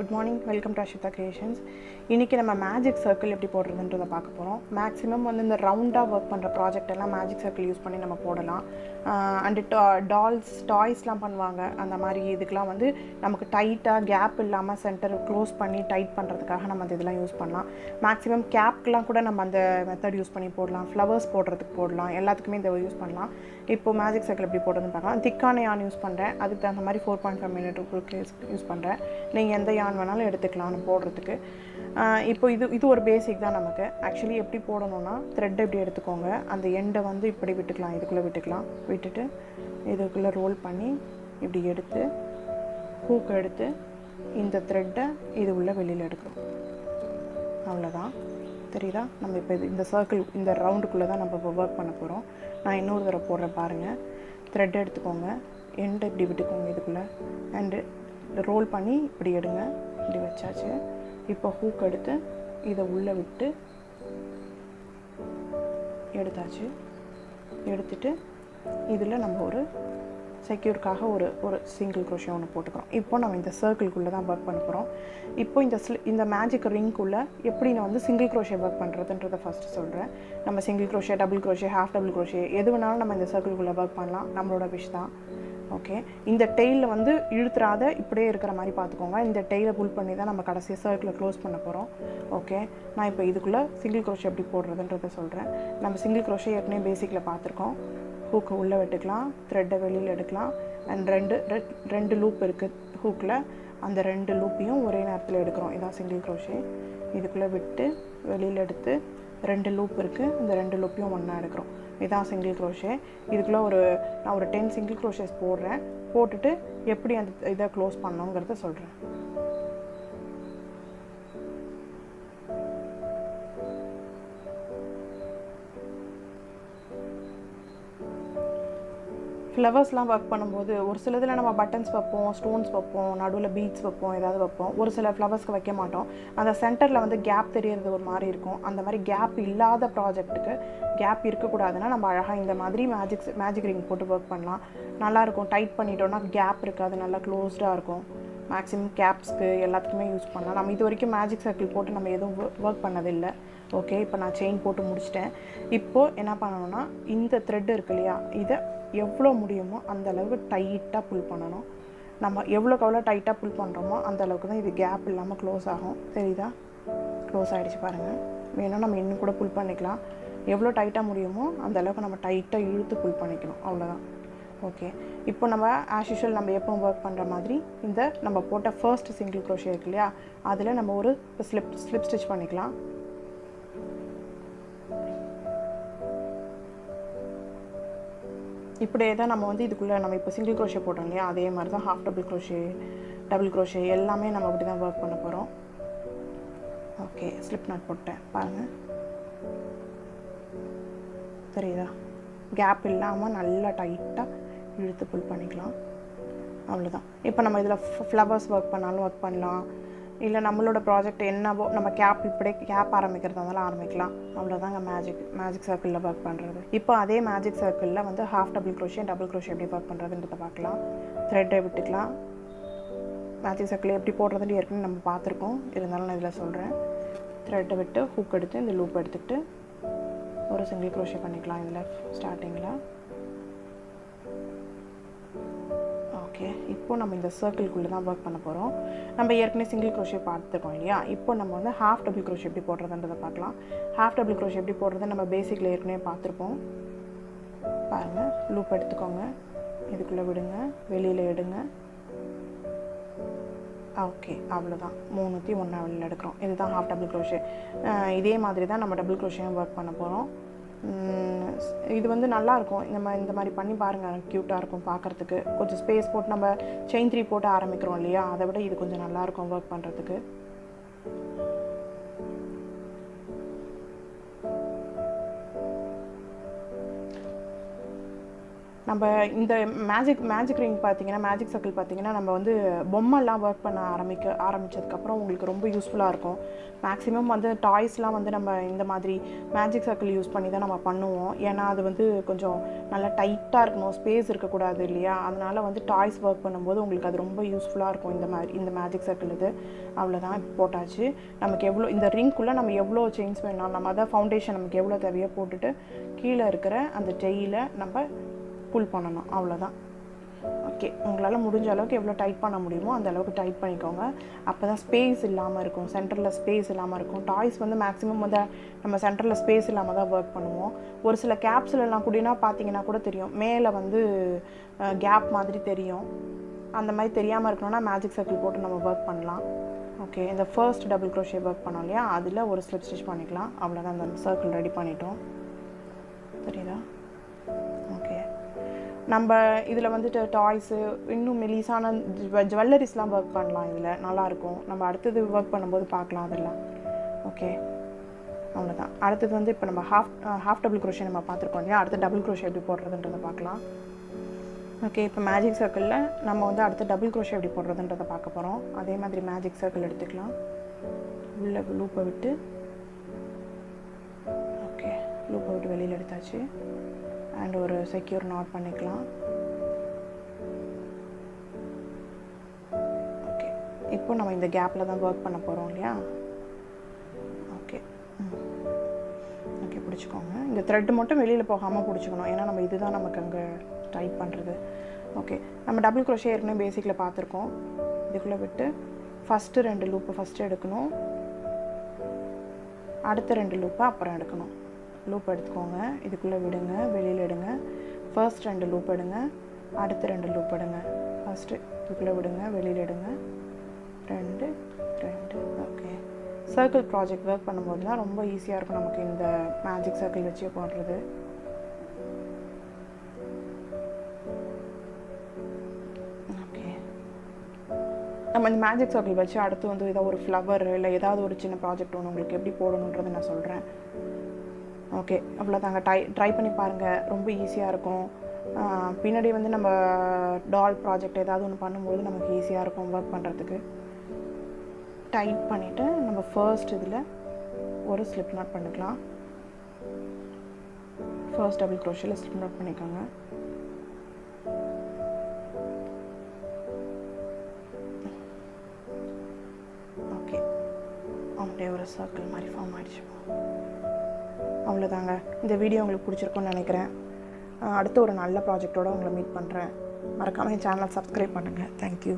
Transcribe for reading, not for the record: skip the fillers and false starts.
Good morning, welcome to Ashita Creations. இன்னைக்கு நம்ம magic circle எப்படி போடுறதுன்றதை பார்க்க போகிறோம். மேக்ஸிமம் வந்து இந்த ரவுண்டாக ஒர்க் பண்ணுற ப்ராஜெக்ட் எல்லாம் மேஜிக் சர்க்கிள் யூஸ் பண்ணி நம்ம போடலாம். அண்டு டாய்ஸ்லாம் பண்ணுவாங்க. அந்த மாதிரி இதுக்கெலாம் வந்து நமக்கு டைட்டாக கேப் இல்லாமல் சென்டர் க்ளோஸ் பண்ணி டைட் பண்ணுறதுக்காக நம்ம அந்த இதெல்லாம் யூஸ் பண்ணலாம். மேக்ஸிமம் கேப்க்கெலாம் கூட நம்ம அந்த மெத்தட் யூஸ் பண்ணி போடலாம். ஃப்ளவர்ஸ் போடுறதுக்கு போடலாம். எல்லாத்துக்குமே இந்த யூஸ் பண்ணலாம். இப்போது மேஜிக் சர்க்கிள் எப்படி போடுறதுன்னு பார்க்கலாம். திக்கான யான் யூஸ் பண்ணுறேன். அதுக்கு தகுந்த மாதிரி 4.5 மினிட் யூஸ் பண்ணுறேன். நீங்கள் எந்த யான் வேணாலும் எடுத்துக்கலாம்னு போடுறதுக்கு. இப்போ இது ஒரு பேசிக் தான் நமக்கு. ஆக்சுவலி எப்படி போடணும்னா த்ரெட் எப்படி எடுத்துக்கோங்க, அந்த எண்டை வந்து இப்படி விட்டுக்கலாம், இதுக்குள்ளே விட்டுட்டு இதுக்குள்ளே ரோல் பண்ணி இப்படி எடுத்து ஹூக் எடுத்து இந்த த்ரெட்டை இது உள்ள வெளியில் எடுக்கிறோம். அவ்வளோதான். தெரியுதா? நம்ம இப்போ இந்த சர்க்கிள் இந்த ரவுண்டுக்குள்ளே தான் நம்ம இப்போ ஒர்க் பண்ண போகிறோம். நான் இன்னொரு தடவை போடுறேன் பாருங்கள். த்ரெட் எடுத்துக்கோங்க, எண்டை இப்படி விட்டுக்கோங்க இதுக்குள்ளே, அண்டு ரோல் பண்ணி இப்படி எடுங்க. இப்படி வச்சாச்சு. இப்போ ஹூக் எடுத்து இதை உள்ளே விட்டு எடுத்தாச்சு. எடுத்துட்டு இதில் நம்ம ஒரு செக்யூர்க்காக ஒரு சிங்கிள் க்ரோஷே ஒன்று போட்டுக்கிறோம். இப்போ நம்ம இந்த சர்க்கிள்குள்ளே தான் ஒர்க் பண்ண போகிறோம். இப்போ இந்த மேஜிக் ரிங்குள்ளே எப்படி நான் வந்து சிங்கிள் க்ரோஷே ஒர்க் பண்ணுறதுன்றதை ஃபஸ்ட்டு சொல்கிறேன். நம்ம single crochet, double crochet, half double crochet எது வேணாலும் நம்ம இந்த சர்க்கிள்குள்ளே ஒர்க் பண்ணலாம். நம்மளோட விஷ் தான். ஓகே, இந்த டெயிலில் வந்து இழுத்துறாத இப்படியே இருக்கிற மாதிரி பார்த்துக்கோங்க. இந்த டெயிலை புல் பண்ணி தான் நம்ம கடைசி சர்க்கிளை க்ளோஸ் பண்ண போகிறோம். ஓகே, நான் இப்போ இதுக்குள்ளே சிங்கிள் க்ரோஷே எப்படி போடுறதுன்றதை சொல்கிறேன். நம்ம சிங்கிள் க்ரோஷே ஏற்கனவே பேசிக்கில் பார்த்துருக்கோம். ஹூக்கை உள்ளே விட்டுக்கலாம், த்ரெட்டை வெளியில் எடுக்கலாம். அண்ட் ரெண்டு லூப் இருக்குது ஹூக்கில். அந்த 2 லூப்பையும் ஒரே நேரத்தில் எடுக்கிறோம். இதான் சிங்கிள் க்ரோஷே. இதுக்குள்ளே விட்டு வெளியில் எடுத்து 2 லூப் இருக்குது, இந்த 2 லூப்பையும் ஒன்றா எடுக்கிறோம். இதான் சிங்கிள் க்ரோஷே. இதுக்குள்ளே நான் ஒரு 10 சிங்கிள் க்ரோஷேஸ் போடுறேன். போட்டுட்டு எப்படி அந்த இதை க்ளோஸ் பண்ணோங்கிறத சொல்கிறேன். ஃப்ளவர்ஸ்லாம் ஒர்க் பண்ணும்போது ஒரு சில இதில் நம்ம பட்டன்ஸ் வைப்போம், ஸ்டோன்ஸ் வைப்போம், நடுவில் பீட்ஸ் வைப்போம், ஏதாவது வைப்போம். ஒரு சில ஃப்ளவர்ஸ்க்கு வைக்க மாட்டோம். அந்த சென்டரில் வந்து கேப் தெரியறது ஒரு மாதிரி இருக்கும். அந்த மாதிரி கேப் இல்லாத ப்ராஜெக்ட்டுக்கு கேப் இருக்கக்கூடாதுன்னா நம்ம அழகாக இந்த மாதிரி மேஜிக் ரிங் போட்டு ஒர்க் பண்ணலாம். நல்லாயிருக்கும். டைட் பண்ணிட்டோன்னா கேப் இருக்காது, நல்லா க்ளோஸ்டாக இருக்கும். மேக்ஸிமம் கேப்ஸ்க்கு எல்லாத்துக்குமே யூஸ் பண்ணலாம். நம்ம இது வரைக்கும் மேஜிக் சர்க்கிள் போட்டு நம்ம எதுவும் ஒர்க் பண்ணதில்லை. ஓகே, இப்போ நான் செயின் போட்டு முடிச்சிட்டேன். இப்போது என்ன பண்ணணும்னா இந்த த்ரெட் இருக்கு இல்லையா, இதை எவ்வளோ முடியுமோ அந்த அளவுக்கு டைட்டாக புல் பண்ணணும். நம்ம எவ்வளோக்கு டைட்டாக புல் பண்ணுறோமோ அந்த அளவுக்கு தான் இது கேப் இல்லாமல் க்ளோஸ் ஆகும். தெரியுதா? க்ளோஸ் ஆகிடுச்சு பாருங்கள். வேணும் நம்ம இன்னும் கூட புல் பண்ணிக்கலாம். எவ்வளோ டைட்டாக முடியுமோ அந்த அளவுக்கு நம்ம டைட்டாக இழுத்து புல் பண்ணிக்கணும். அவ்வளோதான். ஓகே, இப்போ நம்ம ஆஸ் யூஷுவல் நம்ம எப்போ ஒர்க் பண்ணுற மாதிரி இந்த நம்ம போட்ட ஃபர்ஸ்ட் சிங்கிள் க்ரோஷே இருக்கு இல்லையா, அதில் நம்ம ஒரு ஸ்லிப் ஸ்டிச் பண்ணிக்கலாம். இப்படியே தான் நம்ம வந்து இதுக்குள்ளே நம்ம இப்போ சிங்கிள் க்ரோஷே போட்டோம் இல்லையா, அதே மாதிரி தான் half double crochet, double crochet எல்லாமே நம்ம அப்படி தான் ஒர்க் பண்ண போகிறோம். ஓகே, ஸ்லிப் நாட் போட்டேன் பாருங்கள். தெரியுதா? கேப் இல்லாமல் நல்லா டைட்டாக இழுத்து புல் பண்ணிக்கலாம். அவ்வளோதான். இப்போ நம்ம இதில் ஃப்ளவர்ஸ் ஒர்க் பண்ணாலும் ஒர்க் பண்ணலாம். இல்லை நம்மளோட ப்ராஜெக்ட் என்னவோ நம்ம இப்படியே கேப் ஆரம்பிக்கிறதா இருந்தாலும் ஆரம்பிக்கலாம். அவ்வளோதாங்க மேஜிக் சர்க்கிளில் ஒர்க் பண்ணுறது. இப்போ அதே மேஜிக் சர்க்கிளில் வந்து half double crochet, double crochet எப்படி ஒர்க் பண்ணுறதுன்றதை பார்க்கலாம். த்ரெட்டை விட்டுக்கலாம். மேஜிக் சர்க்கிள் எப்படி போடுறதுன்னு ஏற்கனவே நம்ம பார்த்துருக்கோம். இருந்தாலும் நான் இதில் சொல்கிறேன். த்ரெட்டை விட்டு ஹூக் எடுத்து இந்த லூப் எடுத்துகிட்டு ஒரு சிங்கிள் க்ரோஷே பண்ணிக்கலாம் இதில் ஸ்டார்டிங்கில். ஓகே, இப்போ நம்ம இந்த சர்க்கிள்குள்ளே தான் ஒர்க் பண்ண போகிறோம். நம்ம ஏற்கனவே சிங்கிள் க்ரோஷே பார்த்துருக்கோம் இல்லையா. இப்போ நம்ம வந்து ஹாஃப் டபுள் க்ரோஷே எப்படி போடுறதுன்றதை பார்க்கலாம். ஹாஃப் டபுள் க்ரோஷே எப்படி போடுறது நம்ம பேசிக்கில் ஏற்கனவே பார்த்துருப்போம். பாருங்கள், லூப் எடுத்துக்கோங்க, இதுக்குள்ளே விடுங்க, வெளியில் எடுங்க. ஓகே, அவ்வளோதான். 3 ஒன்றா வெளியில் எடுக்கிறோம். இதுதான் ஹாஃப் டபுள் க்ரோஷே. இதே மாதிரி தான் நம்ம டபுள் க்ரோஷேயும் ஒர்க் பண்ண போகிறோம். இது வந்து நல்லாயிருக்கும். இந்த மாதிரி பண்ணி பாருங்கள், க்யூட்டாக இருக்கும் பார்க்குறதுக்கு. கொஞ்சம் ஸ்பேஸ் போட்டு நம்ம செயின் 3 போட்டு ஆரம்பிக்கிறோம் இல்லையா, அதை விட இது கொஞ்சம் நல்லாயிருக்கும் ஒர்க் பண்ணுறதுக்கு. நம்ம இந்த மேஜிக் ரிங் பார்த்தீங்கன்னா, மேஜிக் சர்க்கிள் பார்த்தீங்கன்னா, நம்ம வந்து பொம்மைலாம் ஒர்க் பண்ண ஆரம்பித்ததுக்கப்புறம் உங்களுக்கு ரொம்ப யூஸ்ஃபுல்லாக இருக்கும். மேக்ஸிமம் வந்து டாய்ஸ்லாம் வந்து நம்ம இந்த மாதிரி மேஜிக் சர்க்கிள் யூஸ் பண்ணி தான் நம்ம பண்ணுவோம். ஏன்னா அது வந்து கொஞ்சம் நல்லா டைட்டாக இருக்கணும், ஸ்பேஸ் இருக்கக்கூடாது இல்லையா? அதனால் வந்து டாய்ஸ் ஒர்க் பண்ணும்போது உங்களுக்கு அது ரொம்ப யூஸ்ஃபுல்லாக இருக்கும் இந்த மேஜிக் சர்க்கிள் இது. அவ்வளோதான், இப்போ போட்டாச்சு. நமக்கு எவ்வளோ இந்த ரிங்குள்ளே நம்ம எவ்வளோ செயின்ஸ் வேணும், நம்ம அதான் ஃபவுண்டேஷன் நமக்கு எவ்வளோ தேவையோ போட்டுட்டு கீழே இருக்கிற அந்த டெய்யில் நம்ம புல் பண்ணணும். அவ்வளோதான். ஓகே, உங்களால் முடிஞ்ச அளவுக்கு எவ்வளோ டைட் பண்ண முடியுமோ அந்த அளவுக்கு டைட் பண்ணிக்கோங்க. அப்போ தான் ஸ்பேஸ் இல்லாமல் இருக்கும், சென்டரில் ஸ்பேஸ் இல்லாமல் இருக்கும். டாய்ஸ் வந்து மேக்ஸிமம் வந்து நம்ம சென்டரில் ஸ்பேஸ் இல்லாமல் தான் ஒர்க் பண்ணுவோம். ஒரு சில கேப்ஸ்லாம் கூடனா பார்த்தீங்கன்னா கூட தெரியும், மேலே வந்து கேப் மாதிரி தெரியும். அந்த மாதிரி தெரியாமல் இருக்கணும்னா மேஜிக் சர்க்கிள் போட்டு நம்ம ஒர்க் பண்ணலாம். ஓகே, இந்த ஃபர்ஸ்ட் டபுள் க்ரோஷே ஒர்க் பண்ணோம் இல்லையா, அதில் ஒரு ஸ்லிப் ஸ்டிச் பண்ணிக்கலாம். அவ்வளோதான், அந்த சர்க்கிள் ரெடி பண்ணிட்டோம். தெரியுதா? ஓகே, நம்ம இதில் வந்துட்டு டாய்ஸு இன்னும் மெலிசான ஜுவல்லரிஸ்லாம் ஒர்க் பண்ணலாம். இதில் நல்லாயிருக்கும். நம்ம அடுத்தது ஒர்க் பண்ணும்போது பார்க்கலாம் அதெல்லாம். ஓகே, அவ்வளோதான். அடுத்தது வந்து இப்போ நம்ம ஹாஃப் டபுள் க்ரோஷே நம்ம பார்த்துருக்கோம் இல்லையா, அடுத்து டபுள் க்ரோஷே எப்படி போடுறதுன்றதை பார்க்கலாம். ஓகே, இப்போ மேஜிக் சர்க்கிளில் நம்ம வந்து அடுத்து டபுள் க்ரோஷே எப்படி போடுறதுன்றதை பார்க்க போகிறோம். அதே மாதிரி மேஜிக் சர்க்கிள் எடுத்துக்கலாம். உள்ள லூப்பை விட்டு, ஓகே, லூப்பை விட்டு வெளியில் எடுத்தாச்சு. அண்ட் ஒரு செக்யூர் நாட் பண்ணிக்கலாம். ஓகே, இப்போ நம்ம இந்த கேப்பில் தான் ஒர்க் பண்ண போகிறோம் இல்லையா. ஓகே, ஓகே, பிடிச்சிக்கோங்க. இந்த த்ரெட்டு மட்டும் வெளியில் போகாமல் பிடிச்சிக்கணும், ஏன்னா நம்ம இதுதான் நமக்கு அங்கே டைட் பண்ணுறது. ஓகே, நம்ம டபுள் க்ரோஷே ஏற்கனவே பேசிக்கில் பார்த்துருக்கோம். இதுக்குள்ளே விட்டு ஃபஸ்ட்டு 2 லூப்பை ஃபஸ்ட்டு எடுக்கணும், அடுத்த 2 லூப்பை அப்புறம் எடுக்கணும். லூப் எடுத்துக்கோங்க, இதுக்குள்ளே விடுங்க, வெளியில் எடுங்க. ஃபர்ஸ்ட் 2 லூப் எடுங்க, அடுத்த 2 லூப் எடுங்க. ஃபஸ்ட்டு இதுக்குள்ளே விடுங்க, வெளியில் எடுங்க. 2 2. ஓகே, சர்க்கிள் ப்ராஜெக்ட் ஒர்க் பண்ணும்போது தான் ரொம்ப ஈஸியாக இருக்கும் நமக்கு இந்த மேஜிக் சர்க்கிள் வச்சு போடுறது. ஓகே, நம்ம இந்த மேஜிக் சர்க்கிள் வச்சு அடுத்து வந்து ஏதாவது ஒரு ஃப்ளவர் இல்லை ஏதாவது ஒரு சின்ன ப்ராஜெக்ட் ஒன்று உங்களுக்கு எப்படி போடணுன்றது நான் சொல்கிறேன். ஓகே, அவ்வளோதாங்க. ட்ரை பண்ணி பாருங்கள், ரொம்ப ஈஸியாக இருக்கும். பின்னாடி வந்து நம்ம டால் ப்ராஜெக்ட் ஏதாவது ஒன்று பண்ணும்போது நமக்கு ஈஸியாக இருக்கும் ஒர்க் பண்ணுறதுக்கு. டைட் பண்ணிவிட்டு நம்ம ஃபர்ஸ்ட் இதில் ஒரு ஸ்லிப் நாட் பண்ணிக்கலாம். ஃபர்ஸ்ட் டபுள் க்ரோஷேல ஸ்லிப் நாட் பண்ணிக்கோங்க. ஓகே, அப்படியே ஒரு சர்க்கிள் மாதிரி ஃபார்ம் ஆகிடுச்சு. அவ்வளோதாங்க. இந்த வீடியோ உங்களுக்கு பிடிச்சிருக்குன்னு நினைக்கிறேன். அடுத்த ஒரு நல்ல ப்ராஜெக்டோடு உங்களை மீட் பண்ணுறேன். மறக்காமல் என் சேனல் சப்ஸ்கிரைப் பண்ணுங்கள். தேங்க்யூ.